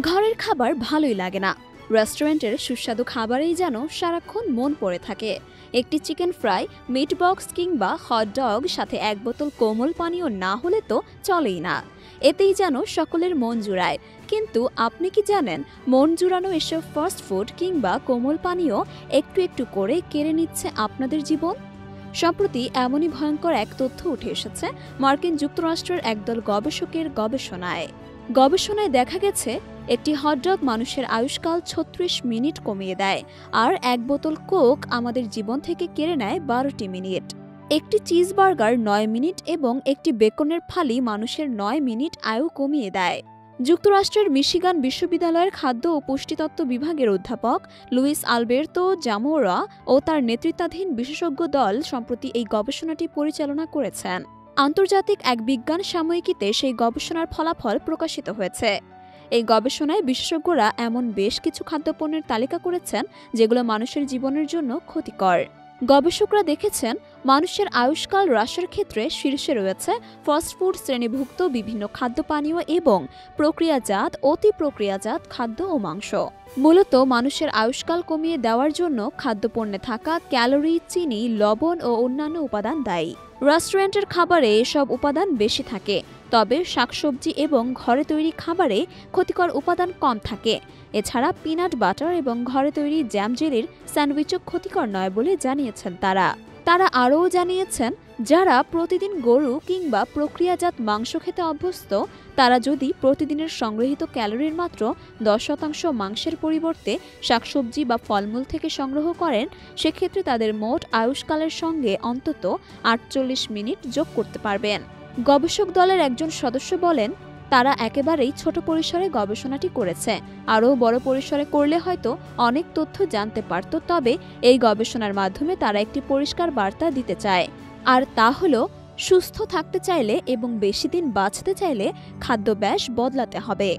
ঘরের খাবার ভালোই লাগে না। রেস্টুরেন্টের সুস্বাদু খাবারেই যেন সারাক্ষণ মন পড়ে থাকে। একটি চিকেন ফ্রাই, মিট বক্স কিংবা হট ডগ সাথে এক বোতল কোমল পানীয় না হলে তো চলেই না। এতেই যেন সকলের মন জুড়ায়। কিন্তু আপনি কি জানেন, মন জুড়ানো এসব ফাস্ট ফুড কিংবা কোমল পানীয় একটু একটু করে কেড়ে নিচ্ছে আপনাদের জীবন। সম্প্রতি এমনই ভয়ঙ্কর এক তথ্য উঠে এসেছে মার্কিন যুক্তরাষ্ট্রের একদল গবেষকের গবেষণায় দেখা গেছে একটি হটডগ মানুষের আয়ুষ্কাল ৩৬ মিনিট কমিয়ে দেয়, আর এক বোতল কোক আমাদের জীবন থেকে কেড়ে নেয় ১২টি মিনিট। একটি চিজ বার্গার ৯ মিনিট এবং একটি বেকনের ফালি মানুষের ৯ মিনিট আয়ু কমিয়ে দেয়। যুক্তরাষ্ট্রের মিশিগান বিশ্ববিদ্যালয়ের খাদ্য ও পুষ্টিতত্ত্ব বিভাগের অধ্যাপক লুইস আলবের্তো জামোরা ও তার নেতৃত্বাধীন বিশেষজ্ঞ দল সম্প্রতি এই গবেষণাটি পরিচালনা করেছেন। আন্তর্জাতিক এক বিজ্ঞান সাময়িকীতে সেই গবেষণার ফলাফল প্রকাশিত হয়েছে। এই গবেষণায় বিশেষজ্ঞরা এমন বেশ কিছু খাদ্যপণ্যের তালিকা করেছেন যেগুলো মানুষের জীবনের জন্য ক্ষতিকর। গবেষকরা দেখেছেন, মানুষের আয়ুষ্কাল হ্রাসের ক্ষেত্রে শীর্ষে রয়েছে ফাস্টফুড শ্রেণীভুক্ত বিভিন্ন খাদ্য পানীয় এবং অতি প্রক্রিয়াজাত খাদ্য ও মাংস। মূলত মানুষের আয়ুষ্কাল কমিয়ে দেওয়ার জন্য খাদ্যপণ্যে থাকা ক্যালোরি, চিনি, লবণ ও অন্যান্য উপাদান দায়ী। রেস্টুরেন্টের খাবারে এসব উপাদান বেশি থাকে, তবে শাকসবজি এবং ঘরে তৈরি খাবারে ক্ষতিকর উপাদান কম থাকে। এছাড়া পিনাট বাটার এবং ঘরে তৈরি জ্যাম জেলির স্যান্ডউইচও ক্ষতিকর নয় বলে জানিয়েছেন তারা আরও জানিয়েছেন, যারা প্রতিদিন গরু কিংবা প্রক্রিয়াজাত মাংস খেতে অভ্যস্ত, তারা যদি প্রতিদিনের সংগৃহীত ক্যালোরির মাত্র 10% মাংসের পরিবর্তে শাকসবজি বা ফলমূল থেকে সংগ্রহ করেন, সেক্ষেত্রে তাদের মোট আয়ুষ্কালের সঙ্গে অন্তত 48 মিনিট যোগ করতে পারবেন। গবেষক দলের একজন সদস্য বলেন, তারা একেবারেই ছোট পরিসরে গবেষণাটি করেছে। আরও বড় পরিসরে করলে হয়তো অনেক তথ্য জানতে পারত, তবে এই গবেষণার মাধ্যমে তারা একটি পরিষ্কার বার্তা দিতে চায়, আর তা হলো, সুস্থ থাকতে চাইলে এবং বেশি দিন বাঁচতে চাইলে খাদ্যাভ্যাস বদলাতে হবে।